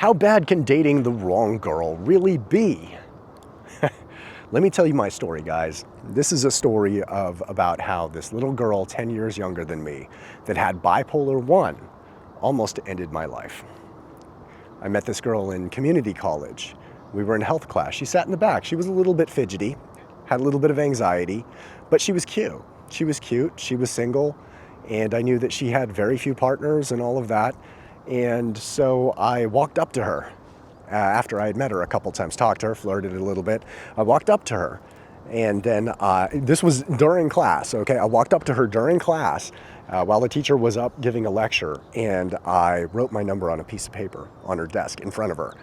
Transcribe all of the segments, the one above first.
How bad can dating the wrong girl really be? Let me tell you my story, guys. This is a story of about how this little girl 10 years younger than me that had bipolar 1 almost ended my life. I met this girl in community college. We were in health class. She sat in the back. She was a little bit fidgety, had a little bit of anxiety, but she was cute. She was cute, she was single, and I knew that she had very few partners and all of that. And so I walked up to her after I had met her a couple times, talked to her, flirted a little bit. I walked up to her, and then this was during class, okay? I walked up to her during class while the teacher was up giving a lecture, and I wrote my number on a piece of paper on her desk in front of her.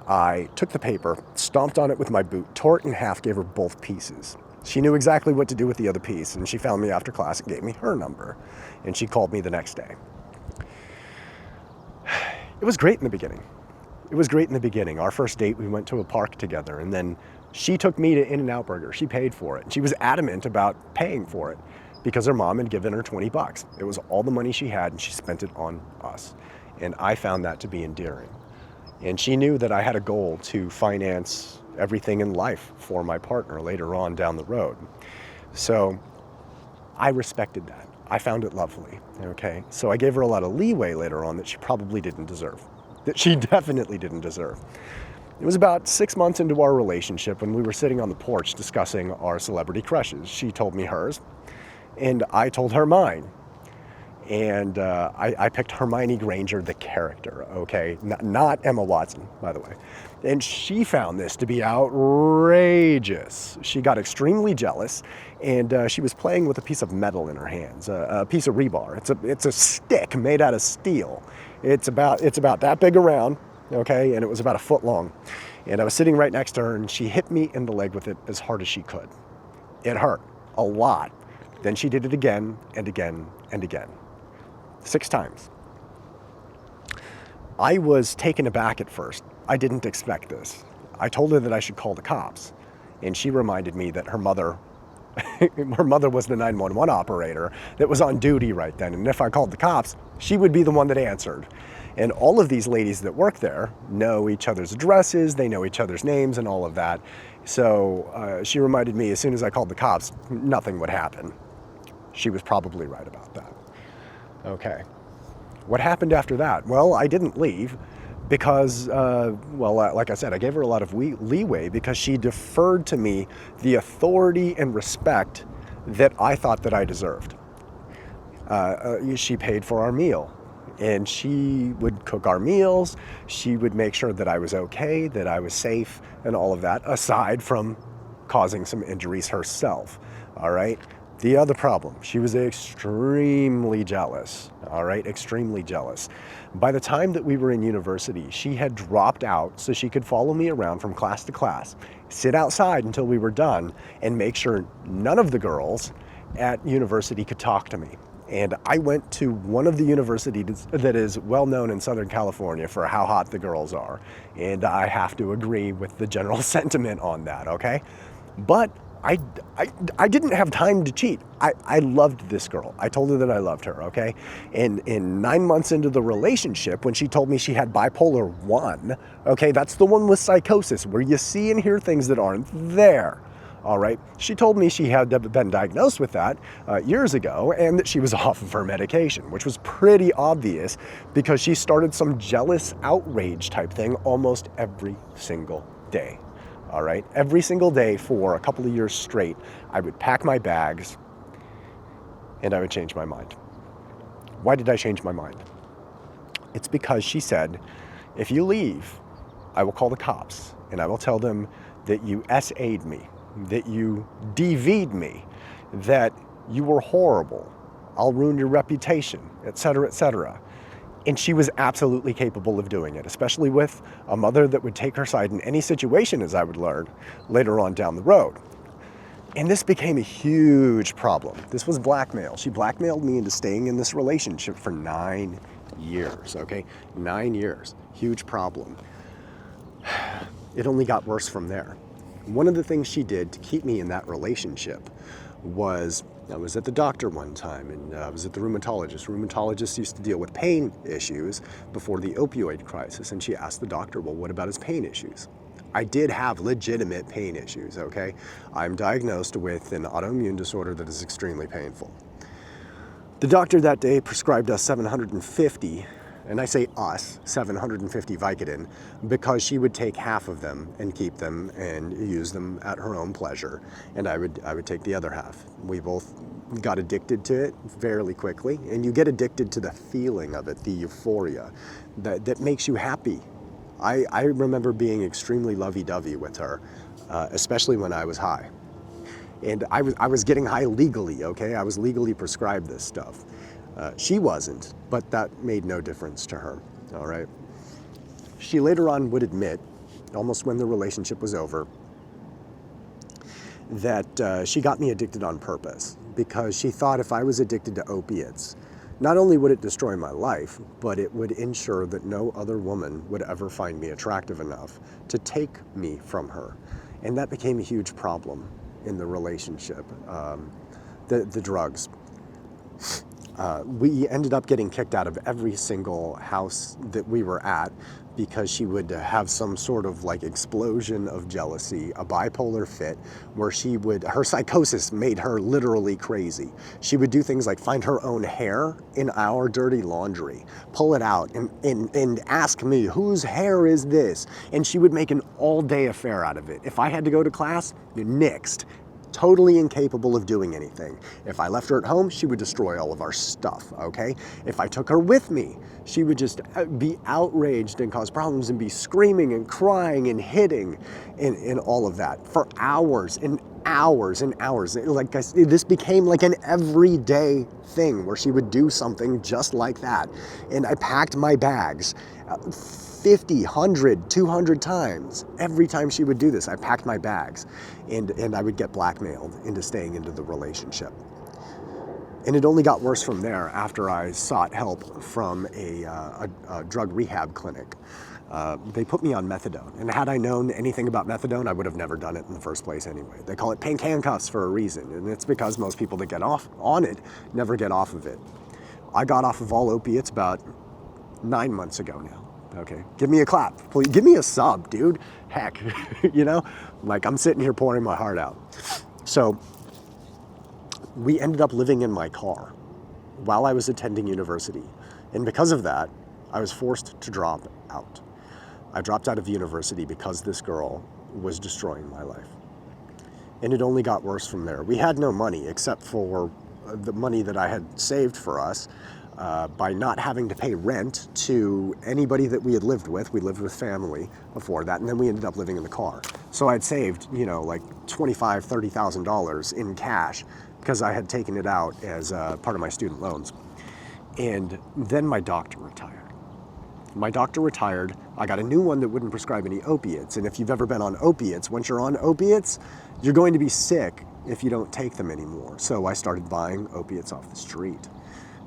I took the paper, stomped on it with my boot, tore it in half, gave her both pieces. She knew exactly what to do with the other piece, and she found me after class and gave me her number, and she called me the next day. It was great in the beginning. It was great in the beginning. Our first date, we went to a park together, and then she took me to In-N-Out Burger. She paid for it. She was adamant about paying for it because her mom had given her $20. It was all the money she had, and she spent it on us. And I found that to be endearing. And she knew that I had a goal to finance everything in life for my partner later on down the road. So I respected that. I found it lovely, okay? So I gave her a lot of leeway later on that she probably didn't deserve, that she definitely didn't deserve. It was about 6 months into our relationship when we were sitting on the porch discussing our celebrity crushes. She told me hers, and I told her mine. And I picked Hermione Granger, the character, okay? Not Emma Watson, by the way. And she found this to be outrageous. She got extremely jealous, and she was playing with a piece of metal in her hands, a piece of rebar. It's a stick made out of steel. It's about that big around, okay? And it was about a foot long. And I was sitting right next to her, and she hit me in the leg with it as hard as she could. It hurt a lot. Then she did it again and again and again. 6 times. I was taken aback at first. I didn't expect this. I told her that I should call the cops, and she reminded me that her mother was the 911 operator that was on duty right then, and if I called the cops, she would be the one that answered. And all of these ladies that work there know each other's addresses, they know each other's names and all of that. So she reminded me as soon as I called the cops, nothing would happen. She was probably right about that. Okay. What happened after that? Well, I didn't leave because, like I said, I gave her a lot of leeway because she deferred to me the authority and respect that I thought that I deserved. She paid for our meal, and she would cook our meals. She would make sure that I was okay, that I was safe, and all of that, aside from causing some injuries herself, all right? The other problem, she was extremely jealous, all right, extremely jealous. By the time that we were in university, she had dropped out so she could follow me around from class to class, sit outside until we were done, and make sure none of the girls at university could talk to me. And I went to one of the universities that is well known in Southern California for how hot the girls are. And I have to agree with the general sentiment on that, okay? But I didn't have time to cheat. I loved this girl. I told her that I loved her, okay? And in 9 months into the relationship, when she told me she had bipolar 1, okay, that's the one with psychosis, where you see and hear things that aren't there, all right? She told me she had been diagnosed with that years ago and that she was off of her medication, which was pretty obvious because she started some jealous outrage type thing almost every single day. All right, every single day for a couple of years straight, I would pack my bags and I would change my mind. Why did I change my mind? It's because she said, if you leave, I will call the cops and I will tell them that you SA'd me, that you DV'd me, that you were horrible. I'll ruin your reputation, etc., etc. And she was absolutely capable of doing it, especially with a mother that would take her side in any situation, as I would learn later on down the road. And this became a huge problem. This was blackmail. She blackmailed me into staying in this relationship for 9 years, okay? 9 years, huge problem. It only got worse from there. One of the things she did to keep me in that relationship was I was at the doctor one time, and I was at the rheumatologist. Rheumatologists used to deal with pain issues before the opioid crisis, and she asked the doctor, well, what about his pain issues? I did have legitimate pain issues, okay? I'm diagnosed with an autoimmune disorder that is extremely painful. The doctor that day prescribed us 750, and I say us, 750 Vicodin, because she would take half of them and keep them and use them at her own pleasure, and I would take the other half. We both got addicted to it fairly quickly, and you get addicted to the feeling of it, the euphoria that makes you happy. I remember being extremely lovey-dovey with her, especially when I was high. And I was getting high legally, okay? I was legally prescribed this stuff. She wasn't, but that made no difference to her, all right? She later on would admit, almost when the relationship was over, that she got me addicted on purpose because she thought if I was addicted to opiates, not only would it destroy my life, but it would ensure that no other woman would ever find me attractive enough to take me from her. And that became a huge problem in the relationship, the drugs. We ended up getting kicked out of every single house that we were at because she would have some sort of like explosion of jealousy, a bipolar fit, where her psychosis made her literally crazy. She would do things like find her own hair in our dirty laundry, pull it out and ask me, whose hair is this? And she would make an all-day affair out of it. If I had to go to class, nixed. Totally incapable of doing anything. If I left her at home, she would destroy all of our stuff, okay? If I took her with me, she would just be outraged and cause problems and be screaming and crying and hitting and all of that for hours and hours and hours. Like this became like an everyday thing where she would do something just like that. And I packed my bags 50, 100, 200 times. Every time she would do this, I packed my bags and I would get blackmailed into staying into the relationship. And it only got worse from there after I sought help from a drug rehab clinic. They put me on methadone. And had I known anything about methadone, I would have never done it in the first place anyway. They call it pink handcuffs for a reason. And it's because most people that get off on it never get off of it. I got off of all opiates about 9 months ago now. Okay, give me a clap, please. Give me a sub, dude. Heck, you know, like I'm sitting here pouring my heart out. So we ended up living in my car while I was attending university. And because of that, I was forced to drop out. I dropped out of university because this girl was destroying my life. And it only got worse from there. We had no money except for the money that I had saved for us. By not having to pay rent to anybody that we had lived with. We lived with family before that, and then we ended up living in the car. So I'd saved, like $25,000, $30,000 in cash because I had taken it out as part of my student loans. And then my doctor retired. I got a new one that wouldn't prescribe any opiates. And if you've ever been on opiates, once you're on opiates, you're going to be sick if you don't take them anymore. So I started buying opiates off the street.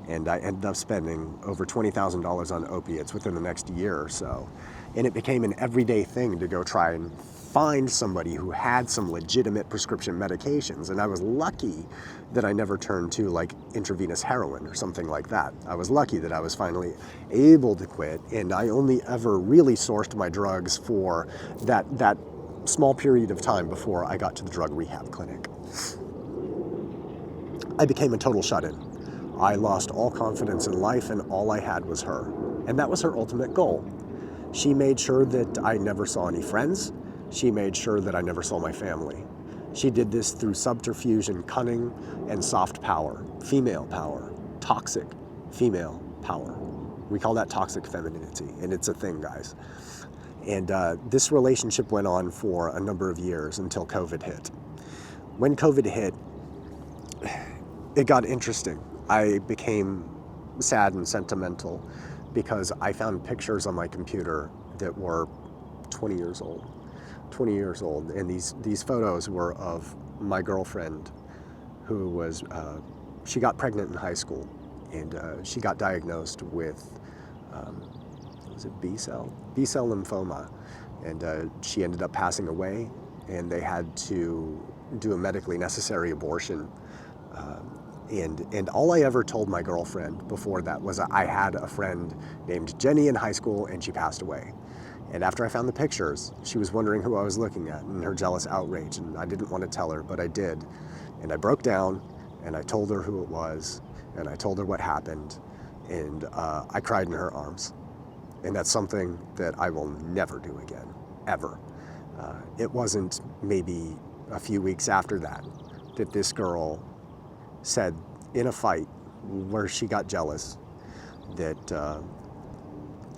And I ended up spending over $20,000 on opiates within the next year or so. And it became an everyday thing to go try and find somebody who had some legitimate prescription medications. And I was lucky that I never turned to like intravenous heroin or something like that. I was lucky that I was finally able to quit. And I only ever really sourced my drugs for that small period of time before I got to the drug rehab clinic. I became a total shut-in. I lost all confidence in life and all I had was her. And that was her ultimate goal. She made sure that I never saw any friends. She made sure that I never saw my family. She did this through subterfuge and cunning and soft power, female power, toxic female power. We call that toxic femininity, and it's a thing, guys. And this relationship went on for a number of years until COVID hit. When COVID hit, it got interesting. I became sad and sentimental because I found pictures on my computer that were 20 years old. And these photos were of my girlfriend who was, she got pregnant in high school and she got diagnosed with, was it B-cell lymphoma. And she ended up passing away and they had to do a medically necessary abortion And all I ever told my girlfriend before that was I had a friend named Jenny in high school, and she passed away. And after I found the pictures, she was wondering who I was looking at in her jealous outrage, and I didn't want to tell her, but I did. And I broke down, and I told her who it was, and I told her what happened, and I cried in her arms. And that's something that I will never do again, ever. It wasn't maybe a few weeks after that this girl said in a fight where she got jealous that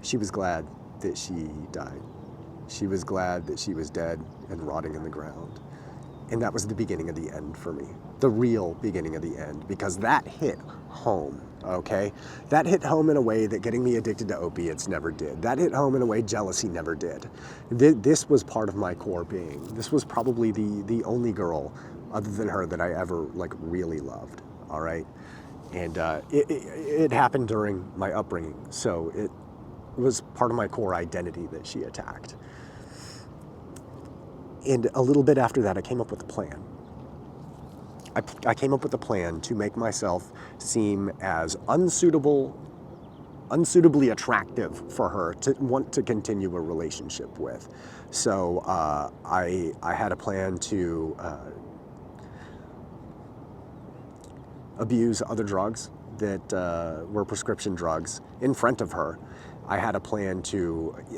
she was glad that she died. She was glad that she was dead and rotting in the ground. And that was the beginning of the end for me, the real beginning of the end, because that hit home, okay? That hit home in a way that getting me addicted to opiates never did. That hit home in a way jealousy never did. This was part of my core being. This was probably the only girl other than her that I ever really loved, all right? And it happened during my upbringing, so it was part of my core identity that she attacked. And a little bit after that, I came up with a plan. I came up with a plan to make myself seem as unsuitably attractive for her to want to continue a relationship with. So I had a plan to abuse other drugs that were prescription drugs in front of her. I had a plan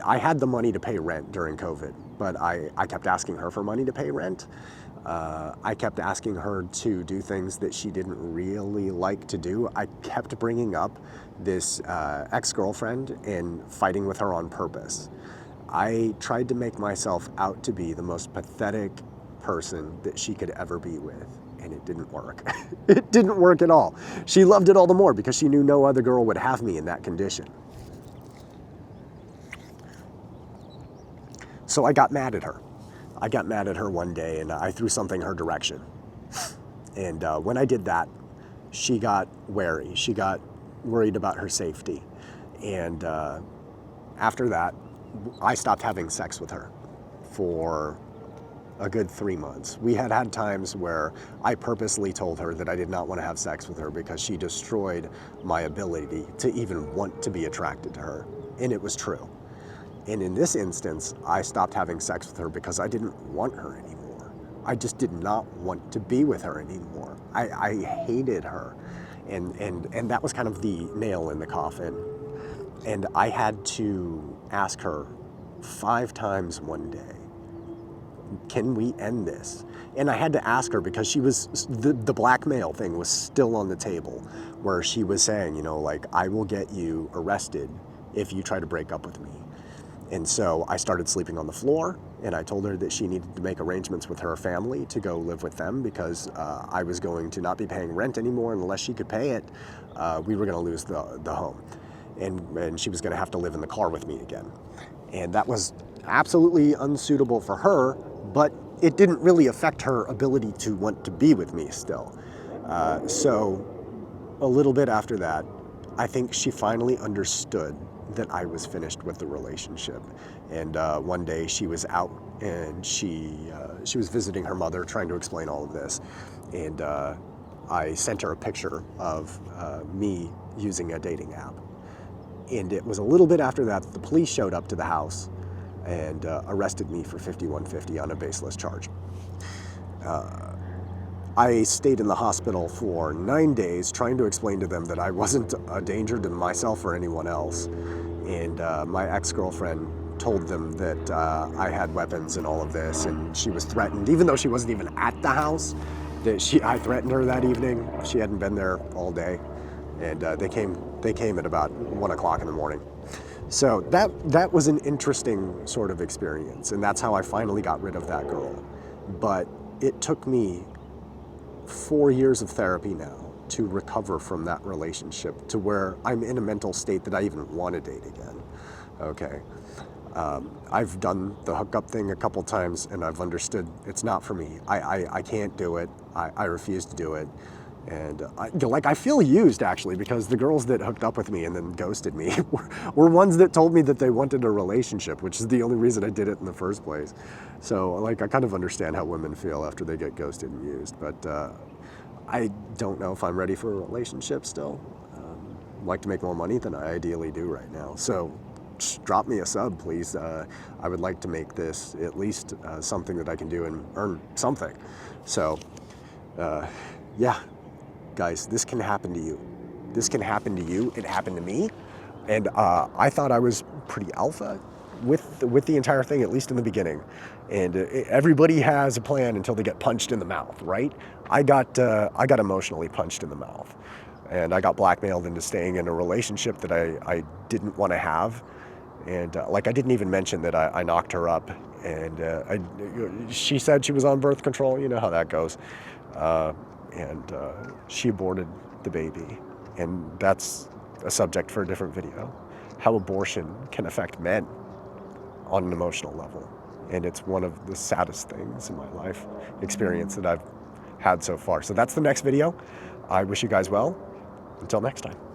I had the money to pay rent during COVID, but I kept asking her for money to pay rent. I kept asking her to do things that she didn't really like to do. I kept bringing up this ex-girlfriend and fighting with her on purpose. I tried to make myself out to be the most pathetic person that she could ever be with, and it didn't work. It didn't work at all. She loved it all the more because she knew no other girl would have me in that condition. So I got mad at her. I got mad at her one day, and I threw something her direction. And when I did that, she got wary. She got worried about her safety. And after that, I stopped having sex with her for a good 3 months. We had times where I purposely told her that I did not want to have sex with her because she destroyed my ability to even want to be attracted to her. And it was true. And in this instance, I stopped having sex with her because I didn't want her anymore. I just did not want to be with her anymore. I hated her. And that was kind of the nail in the coffin. And I had to ask her 5 times one day, can we end this? And I had to ask her because she was, the blackmail thing was still on the table, where she was saying, I will get you arrested if you try to break up with me. And so I started sleeping on the floor, and I told her that she needed to make arrangements with her family to go live with them because I was going to not be paying rent anymore unless she could pay it. We were going to lose the home, and she was going to have to live in the car with me again. And that was absolutely unsuitable for her, but it didn't really affect her ability to want to be with me still. So a little bit after that, I think she finally understood that I was finished with the relationship. And one day she was out and she was visiting her mother, trying to explain all of this. And I sent her a picture of me using a dating app. And it was a little bit after that the police showed up to the house and arrested me for 5150 on a baseless charge. I stayed in the hospital for 9 days trying to explain to them that I wasn't a danger to myself or anyone else. And my ex-girlfriend told them that I had weapons and all of this, and she was threatened, even though she wasn't even at the house, I threatened her that evening. She hadn't been there all day. And they came at about 1 o'clock in the morning. So that was an interesting sort of experience, and that's how I finally got rid of that girl. But it took me 4 years of therapy now to recover from that relationship to where I'm in a mental state that I even want to date again. Okay. I've done the hookup thing a couple times, and I've understood it's not for me. I can't do it. I refuse to do it. And I feel used, actually, because the girls that hooked up with me and then ghosted me were ones that told me that they wanted a relationship, which is the only reason I did it in the first place. So I kind of understand how women feel after they get ghosted and used. But I don't know if I'm ready for a relationship still. I'd like to make more money than I ideally do right now. So just drop me a sub, please. I would like to make this at least something that I can do and earn something. So, yeah, guys, this can happen to you. This can happen to you. It happened to me. And I thought I was pretty alpha with the entire thing, at least in the beginning. And everybody has a plan until they get punched in the mouth, right? I got emotionally punched in the mouth, and I got blackmailed into staying in a relationship that I didn't want to have. And like, I didn't even mention that I knocked her up, and she said she was on birth control. You know how that goes. And she aborted the baby, and that's a subject for a different video. How abortion can affect men on an emotional level. And it's one of the saddest things in my life experience that I've had so far. So that's the next video. I wish you guys well. Until next time.